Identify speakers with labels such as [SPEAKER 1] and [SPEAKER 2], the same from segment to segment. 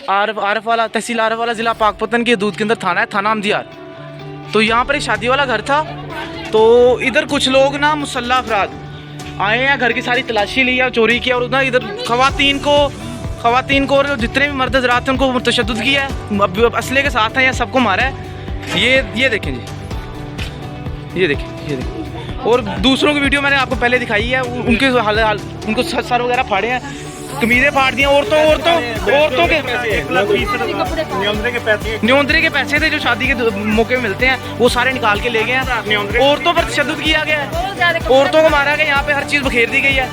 [SPEAKER 1] आरफ वाला, तहसील आरफ वाला, ज़िला पाकपतन के दूध के अंदर थाना है, थाना अमदियार। तो यहाँ पर एक शादी वाला घर था। तो इधर कुछ लोग ना मुसल्ला अफराद आए हैं, घर की सारी तलाशी ली है, चोरी किया, और उधर इधर ख़वातीन को और जितने भी मर्द हज़रात थे उनको तशद्दुद किया है, असले के साथ हैं या सबको मारा है। ये देखें जी, ये देखें। और दूसरों की वीडियो मैंने आपको पहले दिखाई है, उनके उनको सर वगैरह फाड़े हैं, कमीज़ें फाड़ दी हैं। औरतों के न्योंदरे के पैसे थे जो शादी के मौके में मिलते हैं, वो सारे निकाल के ले गए हैं। औरतों पर तशद्दुद किया गया है, औरतों को मारा गया, यहाँ पे हर चीज़ बखेर दी गई है,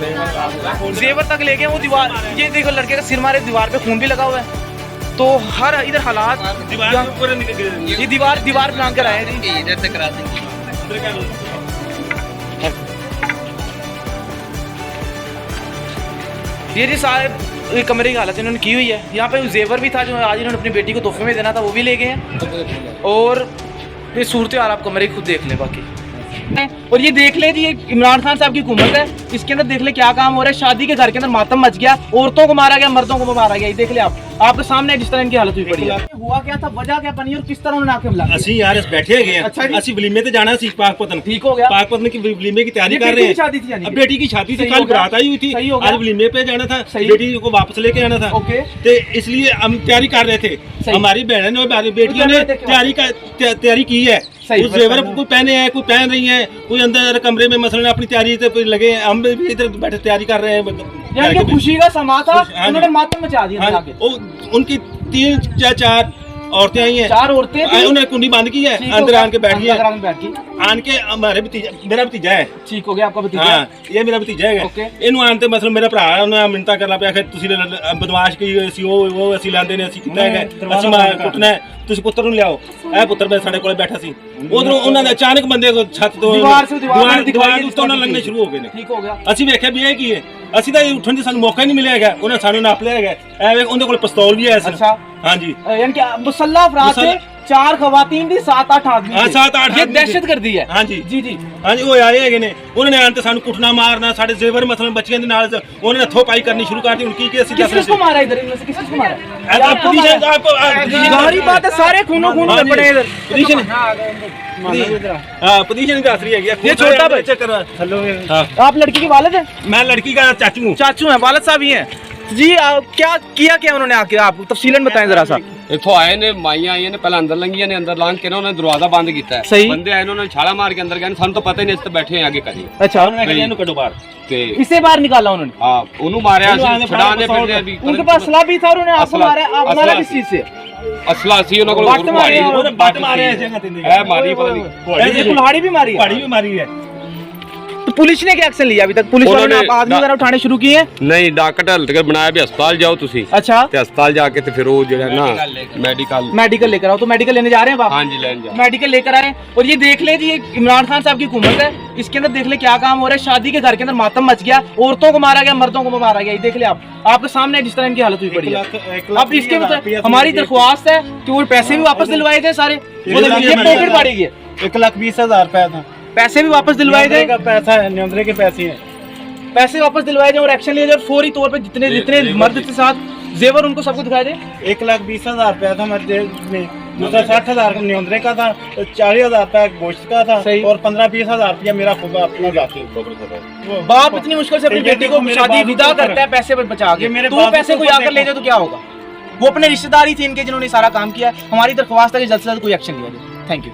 [SPEAKER 1] जेवर तक ले गए। वो दीवार, ये देखो लड़के का सिर मारे, दीवार पे खून भी लगा हुआ है। तो हर इधर हालात, ये दीवार बना कर आए जी। ये जी सारे कमरे की हालत इन्होंने की हुई है। यहाँ पे जेवर भी था जो आज इन्होंने अपनी बेटी को तोहफे में देना था, वो भी ले गए हैं। और ये सूरत हाल आप कमरे खुद देख लें बाकी। और ये देख ले जी, ये इमरान खान साहब की हुकूमत है, इसके अंदर देख ले क्या काम हो रहा है। शादी के घर के अंदर मातम मच गया, औरतों को मारा गया, मर्दों को मारा गया। ये देख ले आपके सामने जिस तरह इनकी हालत हुई पड़ी है। हुआ क्या था, वजह क्या बनी और किस तरह उन्होंने आके हमला किया?
[SPEAKER 2] ਅਸੀਂ ਯਾਰ ਬੈਠੇ ਹੈਗੇ ਆ, ਅਸੀਂ ਵਲੀਮੇ ਤੇ ਜਾਣਾ ਸੀ पाकपतन।
[SPEAKER 1] ठीक हो गया,
[SPEAKER 2] पाकपतन की वलीमे की तैयारी कर रहे हैं।
[SPEAKER 1] शादी थी यानी
[SPEAKER 2] बेटी की शादी थी, कल बारात आई हुई थी, आज वलीमे पे जाना था, बेटी को वापस लेके आना था। तो इसलिए हम तैयारी कर रहे थे। हमारी बहन और हमारी बेटियों ने तैयारी की है। कुछ जेवर कोई पहने हैं, कोई पहन रही हैं, कोई अंदर कमरे में मसलन अपनी तैयारी से लगे हैं। हम भी इधर बैठे तैयारी कर रहे हैं।
[SPEAKER 1] खुशी का समा था, उन्होंने मातम मचा दिया।
[SPEAKER 2] उनकी 3 या 4 औरतें आई हैं,
[SPEAKER 1] 4 औरतें,
[SPEAKER 2] उन्होंने कुंडी बंद की है, अंदर आन के बैठ गई। आन के हमारे भतीजा, मेरा भतीजा है।
[SPEAKER 1] ठीक हो गया आपका भतीजा?
[SPEAKER 2] हाँ, ये मेरा भतीजा है। इन्हों आनते मतलब मेरा भरा उन्हें मिन्नता करना पिया, तुसी बदमाश की असी वो असी लांदे ने, असी कितना है, असी कुटना है, तुसी पुत्र नूं लियाओ। ए पुत्र मैं साडे कोल बैठा सी, उधरों उन्हां ने अचानक बंदे को छत तो दीवार तो लंघने शुरू हो गए ने।
[SPEAKER 1] ठीक हो गया।
[SPEAKER 2] असी वेख्या भी है की है, ਅਸੀਂ ਤਾਂ ਉੱਠਣ ਦੀ ਸਾਨੂੰ ਮੌਕਾ ਹੀ ਨਹੀਂ ਮਿਲਿਆ ਹੈਗਾ, ਉਹਨੇ ਸਾਨੂੰ ਨਾਪ ਲਿਆ ਹੈਗਾ। ਐਵੇਂ ਉਹਦੇ ਕੋਲ ਪਿਸਤੌਲ ਵੀ ਹੈ।
[SPEAKER 1] अच्छा,
[SPEAKER 2] हाँ जी,
[SPEAKER 1] यानी कि मुसल्ला अफराद से 4 खवातीन थी, 7-8 आदमी।
[SPEAKER 2] हाँ, 7-8
[SPEAKER 1] ये दहशत कर दी है।
[SPEAKER 2] हाँ जी
[SPEAKER 1] जी जी
[SPEAKER 2] हाँ जी, ਉਹ ਆਏ ਹੈਗੇ ਨੇ। ਉਹਨਾਂ ਨੇ ਆਣ ਤੇ ਸਾਨੂੰ ਕੁੱਟਣਾ ਮਾਰਨਾ, ਸਾਡੇ ਜ਼ੇਵਰ ਮਸਲਨ ਬੱਚਿਆਂ ਦੇ ਨਾਲ ਉਹਨਾਂ ਨੇ ਹੱਥੋਂ ਪਾਈ ਕਰਨੀ ਸ਼ੁਰੂ ਕਰ दी। उनकी ਅਸੀਂ
[SPEAKER 1] किसको मारा इधर, इनमें से किसको मारा?
[SPEAKER 2] आपको
[SPEAKER 1] गहरी बात है, सारे खूनों खून में पड़े इधर।
[SPEAKER 2] पोजीशन हां, पोजीशन का असली है ये
[SPEAKER 1] छोटा भाई।
[SPEAKER 2] चेक करो। हेलो,
[SPEAKER 1] आप लड़की के वालिद हैं?
[SPEAKER 2] मैं लड़की का चाचू हूं।
[SPEAKER 1] चाचू हैं, वालिद साहब ही हैं जी। क्या किया उन्होंने आके, आप तफसीलन बताएं जरा सा।
[SPEAKER 3] इत्थों आए ने, माइयां आई ने, पहले अंदर लंघियां ने, अंदर लांघ के ना उन्होंने दरवाजा बंद किया है।
[SPEAKER 1] सही।
[SPEAKER 3] बंदे आए उन्होंने छाला मार के अंदर गए, सानू तो पता ही नहीं, इस बैठे हैं आगे करी।
[SPEAKER 1] अच्छा,
[SPEAKER 2] उन्होंने कहा इन्हें कटो बाहर
[SPEAKER 3] ते
[SPEAKER 1] इसे बाहर निकाला उन्होंने?
[SPEAKER 3] हां, उन्होंने मारया, छड़ाने फिरदे भी।
[SPEAKER 1] उनके पास असला भी था, उन्होंने आपको मारा? आप मारा किस चीज से?
[SPEAKER 3] असला सी उन्होंने कोल
[SPEAKER 1] बट मारे,
[SPEAKER 2] बट मारे हैं जगह ते
[SPEAKER 3] है, मारी पता नहीं,
[SPEAKER 1] ये कुल्हाड़ी भी मारी है?
[SPEAKER 2] कुल्हाड़ी भी मारी है।
[SPEAKER 1] तो पुलिस ने क्या एक्शन लिया अभी तक? पुलिस वालों ने आदमी वगैरह उठाने शुरू किए हैं?
[SPEAKER 3] नहीं, डॉक्टर हल तक बनाया भी अस्पताल जाओ तुसी।
[SPEAKER 1] अच्छा,
[SPEAKER 3] ते अस्पताल जाके ते फिर वो जेड़ा ना मेडिकल
[SPEAKER 1] लेकर आओ। तो मेडिकल लेने जा रहे हैं आप?
[SPEAKER 3] हां जी, लेने जा।
[SPEAKER 1] मेडिकल लेकर आए। और ये देख ले जी, ये इमरान खान साहब की हुकूमत है, इसके अंदर देख ले क्या काम हो रहा है। शादी के घर के अंदर मातम मच गया, औरतों को मारा गया, मर्दों को मारा गया। ये देख ले आपके सामने जिस तरह इनकी हालत हुई पड़ी है। अब इसके मतलब हमारी दरख्वास्त है कि वो पैसे भी वापस दिलवाए थे सारे, पॉकेट फाड़ी गई।
[SPEAKER 2] 1,20,000 रुपया था,
[SPEAKER 1] पैसे भी वापस दिलवाए थे,
[SPEAKER 2] पैसा है न्योंदरे के पैसे हैं,
[SPEAKER 1] पैसे वापस दिलवाए जाए और एक्शन लिया जाए। फौरी तौर पे जितने मर्द के साथ जेवर उनको सबको दिखाए दे।
[SPEAKER 2] 1,20,000 रुपया था मेरे जेब में, दूसरा 60,000 न्योंदरे का था, 40,000 रुपया गोश्त का था, और 15-20,000 रुपया मेरा खुद अपना जाते था।
[SPEAKER 1] बाप इतनी मुश्किल से अपनी बेटी को शादी विदा करता है पैसे बचा के, तो पैसे कोई आकर ले जाए तो क्या होगा? वो अपने रिश्तेदार ही थे इनके जिन्होंने सारा काम किया। हमारी दरख्वास्त है कि जल्द से जल्द कोई एक्शन लिया जाए। Thank you.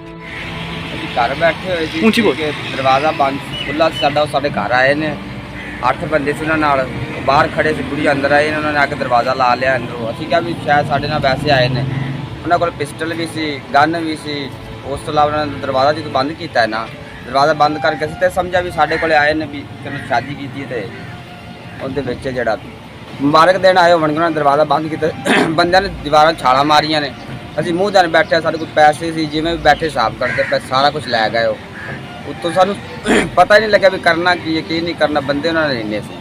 [SPEAKER 4] घर बैठे हुए जी,
[SPEAKER 1] ऊंची बोल।
[SPEAKER 4] दरवाजा बंद खुला साडा, साडे घर आए ने 8 बंदे से उन्होंने बाहर खड़े से, कुड़ी अंदर आए, उन्होंने आके दरवाजा ला लिया अंदरों। असी क्या भी शायद साढ़े नाल वैसे आए ने, उन्होंने कोल पिस्टल भी सी, गन भी सी। उस तो इलावा उन्होंने दरवाजा जो बंद किया है ना, दरवाजा बंद करके असीं तो समझा भी साढ़े कोल आए ने, भी चलो शादी की तो उहदे विच जिहड़ा मुबारक देन आए होणगे, उन्होंने दरवाजा बंद किया। बंदे ने दीवारां छालां मारियां ने, असीं मूँह जान बैठे, साढ़े कोल पैसे सी, जिवें भी बैठे हिसाब करते पे सारा कुछ लै गए। उत्तों सानूं पता ही नहीं लग्या भी करना की है की नहीं करना, बंदे उन्होंने इन्ने सी।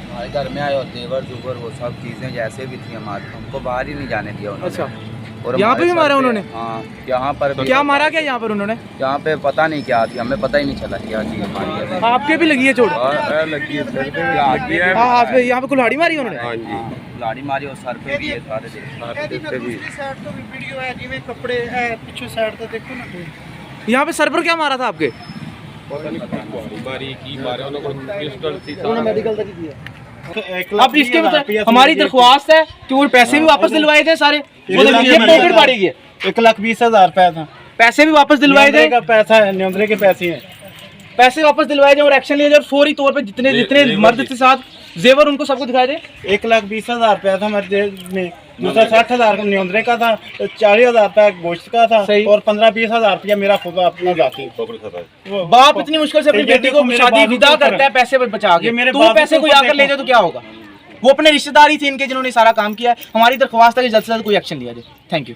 [SPEAKER 4] हमारे घर में आए और देवर जुबर वो सब चीज़ें जैसे भी थी हमारे, हमको बाहर ही नहीं जाने दिया उन्होंने।
[SPEAKER 1] अच्छा,
[SPEAKER 4] और
[SPEAKER 1] यहाँ पे
[SPEAKER 4] हमारे
[SPEAKER 1] भी मारा
[SPEAKER 4] सर पे-
[SPEAKER 1] उन्होंने?
[SPEAKER 4] हाँ, यहाँ पर भी-
[SPEAKER 1] क्या मारा क्या यहाँ पर उन्होंने?
[SPEAKER 4] यहाँ पे पता नहीं क्या थी, हमें पता ही नहीं चला क्या चीज मारी है।
[SPEAKER 1] आपके भी लगी है चोट?
[SPEAKER 3] और लगी है सर पे भी लगी है।
[SPEAKER 1] हाँ हाथ पे यहाँ पे कुल्हाड़ी मारी है उन्होंने?
[SPEAKER 3] हाँ जी
[SPEAKER 4] लाड़ी मारी और सर पे भी है सारे दिन।
[SPEAKER 3] पे भी
[SPEAKER 1] यहाँ पे सर पर क्या मारा था आपके?
[SPEAKER 3] बारी की मारे उन्होंने कोई पिस्टल थी
[SPEAKER 1] अब इसके मतलब हमारी दरख्वास्त है कि वो पैसे भी वापस दिलवाए थे सारे, वो ये पॉकेट फाड़ी गई है।
[SPEAKER 2] 1,20,000 रुपया था।
[SPEAKER 1] पैसे भी वापस दिलवाए थे,
[SPEAKER 2] का पैसा है, न्योंदरे के पैसे हैं।
[SPEAKER 1] पैसे वापस दिलवाए थे और एक्शन लिया जाए और फौरी तौर पे जितने जितने मर्द के साथ जेवर उनको सबको दिखाए थे।
[SPEAKER 2] 1,20,000 रुपया था मेरे जेब में, दूसरा 60,000 का न्योंदरे का था, 40,000 रुपया गोश्त का था
[SPEAKER 1] सही।
[SPEAKER 2] और 15-20,000 रुपया मेरा खुद अपना जाती।
[SPEAKER 1] बाप इतनी मुश्किल से अपनी
[SPEAKER 2] ये
[SPEAKER 1] बेटी को
[SPEAKER 2] देखो, मेरे
[SPEAKER 1] शादी
[SPEAKER 2] बाबू
[SPEAKER 1] विदा
[SPEAKER 2] के ऊपर
[SPEAKER 1] करता है पैसे बचा के,
[SPEAKER 2] ये मेरे
[SPEAKER 1] तो वो
[SPEAKER 2] बाबू
[SPEAKER 1] पैसे
[SPEAKER 2] के
[SPEAKER 1] कोई
[SPEAKER 2] ऊपर
[SPEAKER 1] आकर ले
[SPEAKER 2] देखो।
[SPEAKER 1] जाए तो क्या होगा? वो अपने रिश्तेदार ही थे इनके जिन्होंने सारा काम किया है। हमारी दरख्वास्त है कि जल्द से जल्द कोई एक्शन लिया जाए। Thank you.